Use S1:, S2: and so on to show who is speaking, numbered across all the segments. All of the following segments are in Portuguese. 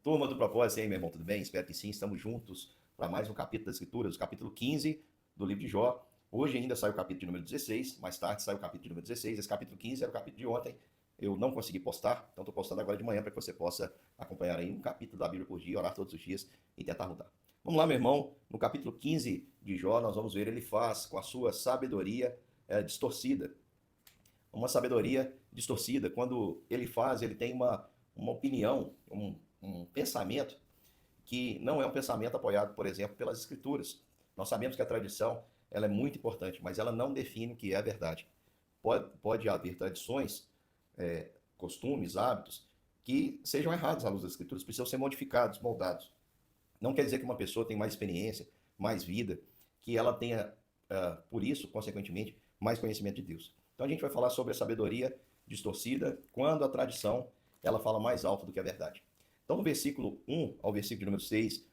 S1: Turma do Propósito, e aí, meu irmão, tudo bem? Espero que sim. Estamos juntos para mais um capítulo das Escrituras, o capítulo 15 do livro de Jó. Hoje ainda sai o capítulo de número 16, mais tarde sai o capítulo de número 16. Esse capítulo 15 era o capítulo de ontem. Eu não consegui postar, então estou postando agora de manhã para que você possa acompanhar aí um capítulo da Bíblia por dia, orar todos os dias e tentar mudar. Vamos lá, meu irmão. No capítulo 15 de Jó, nós vamos ver ele faz com a sua sabedoria distorcida. Uma sabedoria distorcida. Quando ele faz, ele tem uma opinião, um pensamento que não é um pensamento apoiado, por exemplo, pelas escrituras. Nós sabemos que a tradição ela é muito importante, mas ela não define o que é a verdade. Pode haver tradições, costumes, hábitos que sejam errados à luz das escrituras, precisam ser modificados, moldados. Não quer dizer que uma pessoa tem mais experiência, mais vida, que ela tenha, por isso, consequentemente, mais conhecimento de Deus. Então a gente vai falar sobre a sabedoria distorcida quando a tradição ela fala mais alto do que a verdade. Então, no versículo 1 ao versículo número 6,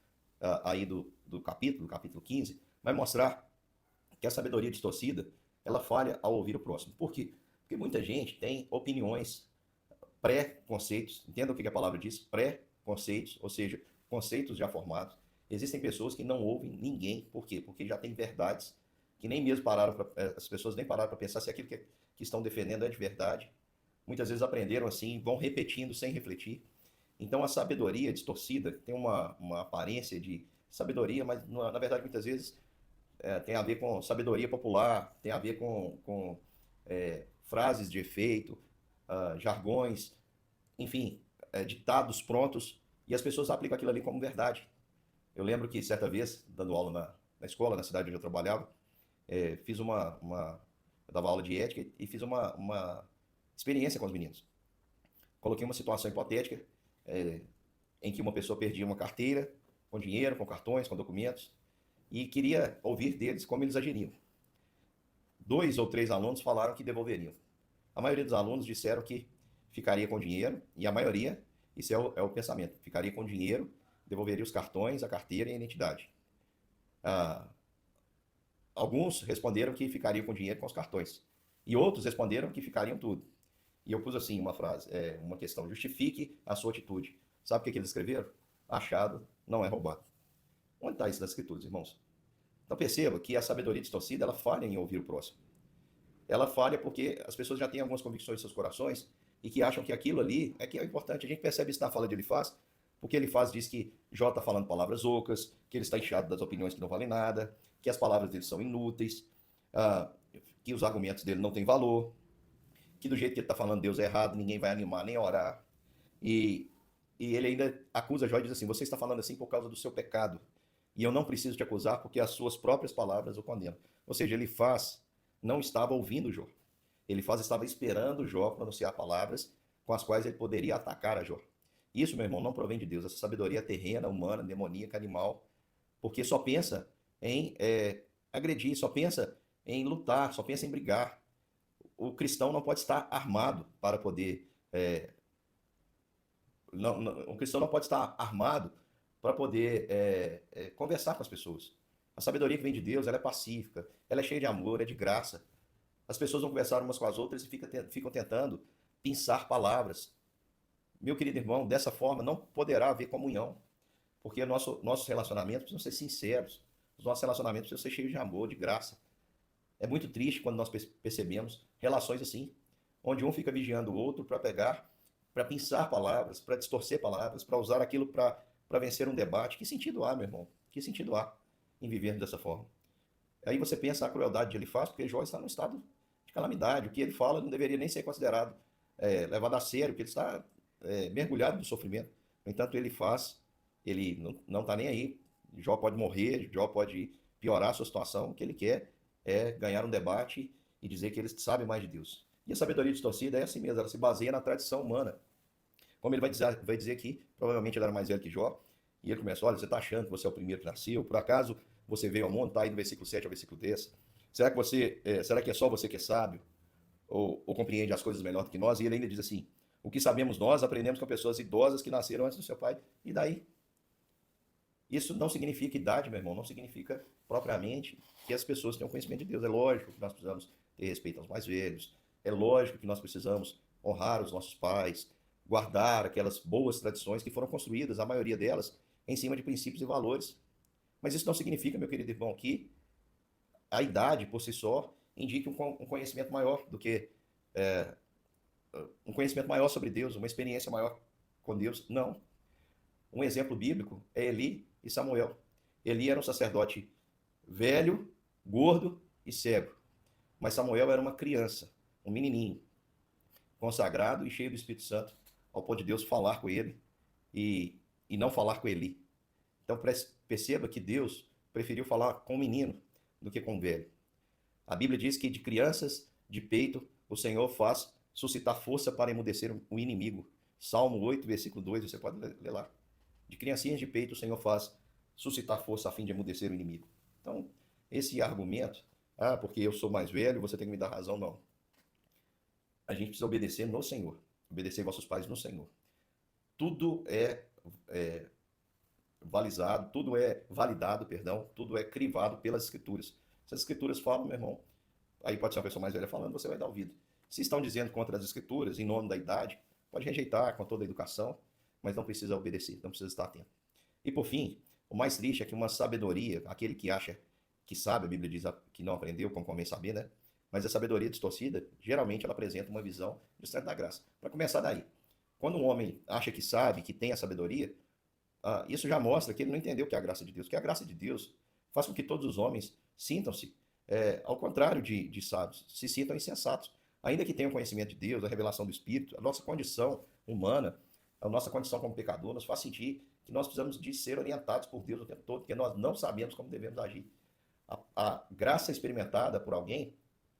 S1: aí do capítulo 15, vai mostrar que a sabedoria distorcida, ela falha ao ouvir o próximo. Por quê? Porque muita gente tem opiniões, pré-conceitos, entenda o que a palavra diz, pré-conceitos, ou seja, conceitos já formados. Existem pessoas que não ouvem ninguém, por quê? Porque já tem verdades que nem mesmo pararam, as pessoas nem pararam para pensar se aquilo que estão defendendo é de verdade. Muitas vezes aprenderam assim, vão repetindo sem refletir. Então a sabedoria distorcida tem uma aparência de sabedoria, mas na verdade muitas vezes tem a ver com sabedoria popular, tem a ver com frases de efeito, jargões, enfim, ditados prontos, e as pessoas aplicam aquilo ali como verdade. Eu lembro que certa vez, dando aula na escola, na cidade onde eu trabalhava, fiz eu dava aula de ética e fiz uma experiência com os meninos. Coloquei uma situação hipotética é, em que uma pessoa perdia uma carteira com dinheiro, com cartões, com documentos, e queria ouvir deles como eles agiriam. 2 ou 3 alunos falaram que devolveriam. A maioria dos alunos disseram que ficaria com dinheiro, e a maioria, isso é o pensamento, ficaria com dinheiro, devolveria os cartões, a carteira e a identidade. Ah, alguns responderam que ficariam com dinheiro com os cartões, e outros responderam que ficariam tudo. E eu pus assim uma frase, uma questão, justifique a sua atitude. Sabe o que eles escreveram? Achado não é roubado. Onde está isso das escrituras, irmãos? Então perceba que a sabedoria distorcida, ela falha em ouvir o próximo. Ela falha porque as pessoas já têm algumas convicções em seus corações e que acham que aquilo ali é que é importante. A gente percebe isso na fala de Elifaz, porque Elifaz diz que Jó está falando palavras ocas, que ele está inchado das opiniões que não valem nada, que as palavras dele são inúteis, ah, que os argumentos dele não têm valor, que do jeito que ele está falando Deus é errado, ninguém vai animar nem orar. E, e ele ainda acusa Jó e diz assim: você está falando assim por causa do seu pecado. E eu não preciso te acusar porque as suas próprias palavras o condenam. Ou seja, Elifaz não estava ouvindo Jó. Elifaz estava esperando Jó pronunciar palavras com as quais ele poderia atacar a Jó. Isso, meu irmão, não provém de Deus. Essa sabedoria terrena, humana, demoníaca, animal, porque só pensa em agredir, só pensa em lutar, só pensa em brigar. O cristão não pode estar armado para poder. O cristão não pode estar armado para poder conversar com as pessoas. A sabedoria que vem de Deus, ela é pacífica, ela é cheia de amor, é de graça. As pessoas vão conversar umas com as outras e ficam tentando pensar palavras. Meu querido irmão, dessa forma não poderá haver comunhão, porque nossos relacionamentos precisam ser sinceros, os nossos relacionamentos precisam ser cheios de amor, de graça. É muito triste quando nós percebemos relações assim, onde um fica vigiando o outro para pegar, para pensar palavras, para distorcer palavras, para usar aquilo para vencer um debate. Que sentido há, meu irmão? Que sentido há em viver dessa forma? Aí você pensa a crueldade que ele faz, porque Jó está num estado de calamidade. O que ele fala não deveria nem ser considerado levado a sério, porque ele está mergulhado no sofrimento. No entanto, ele não está nem aí. Jó pode morrer, Jó pode piorar a sua situação. O que ele quer é ganhar um debate e dizer que ele sabe mais de Deus. E a sabedoria distorcida é assim mesmo, ela se baseia na tradição humana. Como ele vai dizer aqui, provavelmente ele era mais velho que Jó, e ele começa: olha, você está achando que você é o primeiro que nasceu, por acaso você veio ao mundo, está aí no versículo 7 ao versículo 10. Será que é só você que é sábio? Ou compreende as coisas melhor do que nós? E ele ainda diz assim: o que sabemos nós, aprendemos com pessoas idosas que nasceram antes do seu pai. E daí? Isso não significa idade, meu irmão, não significa propriamente que as pessoas tenham conhecimento de Deus. É lógico que nós precisamos ter respeito aos mais velhos, é lógico que nós precisamos honrar os nossos pais, guardar aquelas boas tradições que foram construídas, a maioria delas, em cima de princípios e valores. Mas isso não significa, meu querido irmão, que a idade por si só indique um conhecimento maior do que um conhecimento maior sobre Deus, uma experiência maior com Deus. Não. Um exemplo bíblico é Eli e Samuel. Eli era um sacerdote velho, gordo e cego. Mas Samuel era uma criança, um menininho, consagrado e cheio do Espírito Santo, ao ponto de Deus falar com ele e não falar com Eli. Então perceba que Deus preferiu falar com o menino do que com o velho. A Bíblia diz que de crianças de peito o Senhor faz suscitar força para emudecer o inimigo. Salmo 8, versículo 2, você pode ler lá. De criancinhas de peito o Senhor faz suscitar força a fim de emudecer o inimigo. Então, esse argumento, porque eu sou mais velho, você tem que me dar razão, não. A gente precisa obedecer no Senhor, obedecer vossos pais no Senhor. Tudo é balizado, tudo é validado, perdão, tudo é crivado pelas Escrituras. Se as Escrituras falam, meu irmão, aí pode ser uma pessoa mais velha falando, você vai dar ouvido. Se estão dizendo contra as Escrituras, em nome da idade, pode rejeitar com toda a educação, mas não precisa obedecer, não precisa estar atento. E por fim, o mais triste é que uma sabedoria, aquele que acha que sabe, a Bíblia diz que não aprendeu, como convém saber, né? Mas a sabedoria distorcida, geralmente ela apresenta uma visão distante da graça. Para começar daí, quando um homem acha que sabe, que tem a sabedoria, isso já mostra que ele não entendeu o que é a graça de Deus. Que a graça de Deus faz com que todos os homens sintam-se, ao contrário de sábios, se sintam insensatos. Ainda que tenham conhecimento de Deus, a revelação do Espírito, a nossa condição humana, a nossa condição como pecador, nos faz sentir que nós precisamos de ser orientados por Deus o tempo todo, porque nós não sabemos como devemos agir. A graça experimentada por alguém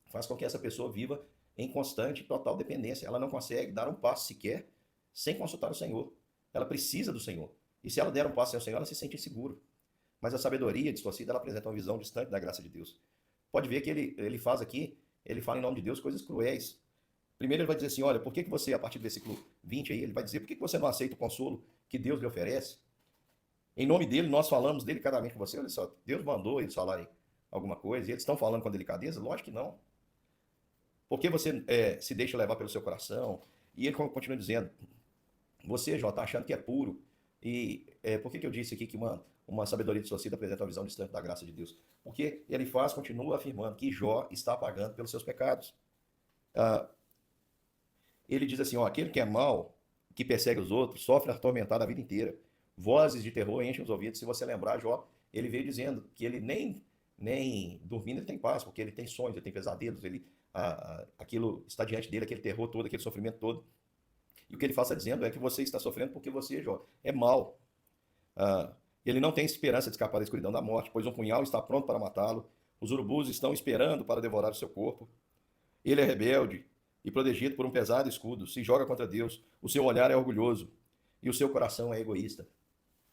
S1: faz com que essa pessoa viva em constante e total dependência. Ela não consegue dar um passo sequer sem consultar o Senhor. Ela precisa do Senhor. E se ela der um passo sem o Senhor, ela se sente insegura. Mas a sabedoria distorcida, ela apresenta uma visão distante da graça de Deus. Pode ver que ele faz aqui, ele fala em nome de Deus coisas cruéis. Primeiro ele vai dizer assim, olha, por que você, a partir do versículo 20 aí, ele vai dizer, por que você não aceita o consolo que Deus lhe oferece? Em nome dele, nós falamos delicadamente com você, olha só, Deus mandou eles falarem alguma coisa, e eles estão falando com delicadeza? Lógico que não. Por que você se deixa levar pelo seu coração? E ele continua dizendo, você, Jó, está achando que é puro. E por que eu disse aqui que uma sabedoria distorcida apresenta uma visão distante da graça de Deus? Porque ele continua afirmando que Jó está pagando pelos seus pecados. Ele diz assim, ó, aquele que é mau, que persegue os outros, sofre atormentado a vida inteira. Vozes de terror enchem os ouvidos. Se você lembrar, Jó, ele veio dizendo que ele nem dormindo ele tem paz, porque ele tem sonhos, ele tem pesadelos, aquilo está diante dele, aquele terror todo, aquele sofrimento todo. E o que ele está dizendo é que você está sofrendo porque você, Jó, é mau. Ele não tem esperança de escapar da escuridão da morte, pois um punhal está pronto para matá-lo, os urubus estão esperando para devorar o seu corpo. Ele é rebelde e protegido por um pesado escudo, se joga contra Deus, o seu olhar é orgulhoso e o seu coração é egoísta.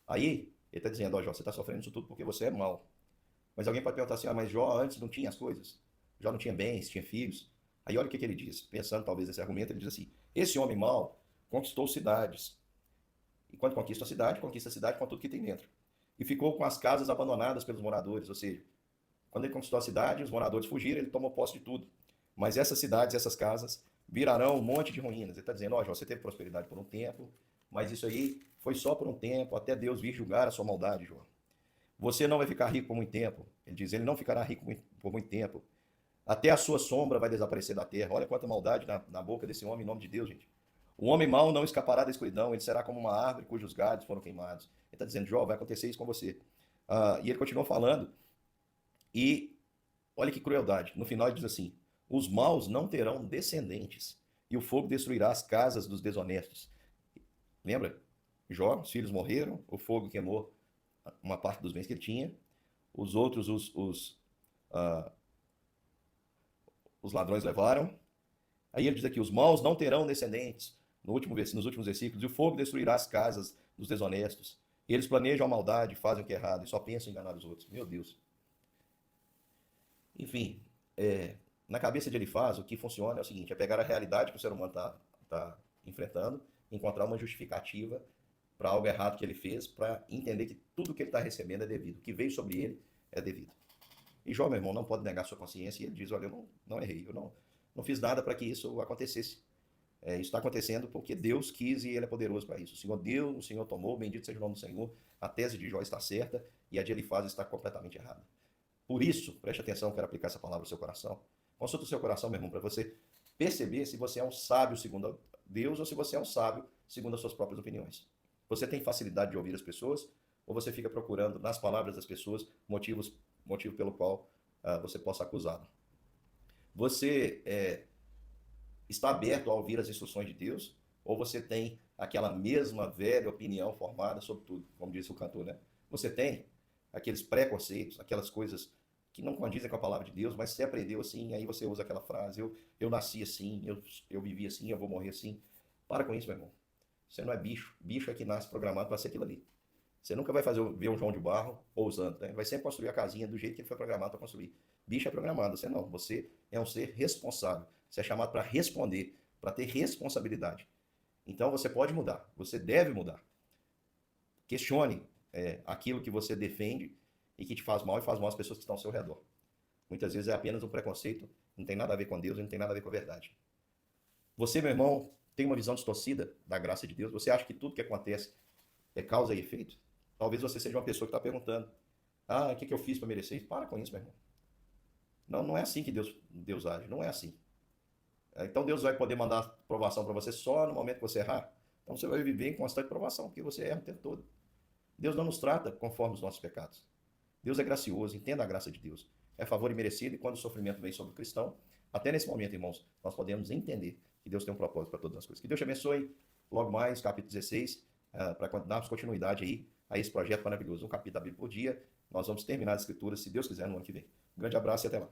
S1: Aí, ele está dizendo, ó Jó, você está sofrendo isso tudo porque você é mau. Mas alguém pode perguntar assim, mas Jó antes não tinha as coisas? Jó não tinha bens, tinha filhos? Aí olha o que ele diz, pensando talvez nesse argumento, ele diz assim, esse homem mau conquistou cidades. E quando conquista a cidade com tudo que tem dentro. E ficou com as casas abandonadas pelos moradores, ou seja, quando ele conquistou a cidade, os moradores fugiram, ele tomou posse de tudo. Mas essas cidades, essas casas, virarão um monte de ruínas. Ele está dizendo, ó, Jó, você teve prosperidade por um tempo, mas isso aí foi só por um tempo, até Deus vir julgar a sua maldade, Jó. Você não vai ficar rico por muito tempo. Ele diz, ele não ficará rico por muito tempo. Até a sua sombra vai desaparecer da terra. Olha quanta maldade na boca desse homem, em nome de Deus, gente. O homem mau não escapará da escuridão, ele será como uma árvore cujos galhos foram queimados. Ele está dizendo, Jó, vai acontecer isso com você. E ele continua falando, e olha que crueldade. No final ele diz assim, os maus não terão descendentes, e o fogo destruirá as casas dos desonestos. Lembra? Jó, os filhos morreram, o fogo queimou uma parte dos bens que ele tinha, os outros, os ladrões levaram. Aí ele diz aqui, os maus não terão descendentes, nos últimos versículos, e o fogo destruirá as casas dos desonestos. E eles planejam a maldade, fazem o que é errado, e só pensam em enganar os outros. Meu Deus. Enfim, na cabeça de Elifaz, o que funciona é o seguinte, é pegar a realidade que o ser humano está enfrentando, encontrar uma justificativa para algo errado que ele fez, para entender que tudo que ele está recebendo é devido, o que veio sobre ele é devido. E Jó, meu irmão, não pode negar sua consciência, e ele diz, olha, eu não errei, eu não fiz nada para que isso acontecesse. Isso está acontecendo porque Deus quis e Ele é poderoso para isso. O Senhor deu, o Senhor tomou, bendito seja o nome do Senhor. A tese de Jó está certa e a de Elifaz está completamente errada. Por isso, preste atenção, quero aplicar essa palavra ao seu coração. Consulta o seu coração, meu irmão, para você perceber se você é um sábio segundo Deus ou se você é um sábio segundo as suas próprias opiniões. Você tem facilidade de ouvir as pessoas ou você fica procurando nas palavras das pessoas motivo pelo qual você possa acusá-lo? Você está aberto a ouvir as instruções de Deus ou você tem aquela mesma velha opinião formada sobre tudo, como disse o cantor, né? Você tem aqueles preconceitos, aquelas coisas que não condizem com a palavra de Deus, mas você aprendeu assim, aí você usa aquela frase, eu nasci assim, eu vivi assim, eu vou morrer assim. Para com isso, meu irmão. Você não é bicho. Bicho é que nasce programado para ser aquilo ali. Você nunca vai ver um João de Barro ousando, né? Vai sempre construir a casinha do jeito que ele foi programado para construir. Bicho é programado, você não. Você é um ser responsável. Você é chamado para responder, para ter responsabilidade. Então você pode mudar, você deve mudar. Questione aquilo que você defende e que te faz mal e faz mal às pessoas que estão ao seu redor. Muitas vezes é apenas um preconceito, não tem nada a ver com Deus, não tem nada a ver com a verdade. Você, meu irmão, tem uma visão distorcida da graça de Deus? Você acha que tudo que acontece é causa e efeito? Talvez você seja uma pessoa que está perguntando: o que eu fiz para merecer isso? Para com isso, meu irmão. Não é assim que Deus age, não é assim. Então Deus vai poder mandar provação para você só no momento que você errar? Então você vai viver em constante provação, porque você erra o tempo todo. Deus não nos trata conforme os nossos pecados. Deus é gracioso, entenda a graça de Deus. É favor imerecido e quando o sofrimento vem sobre o cristão, até nesse momento, irmãos, nós podemos entender que Deus tem um propósito para todas as coisas. Que Deus te abençoe. Logo mais, capítulo 16, para darmos continuidade aí a esse projeto maravilhoso. Um capítulo da Bíblia por dia. Nós vamos terminar as escrituras, se Deus quiser, no ano que vem. Um grande abraço e até lá.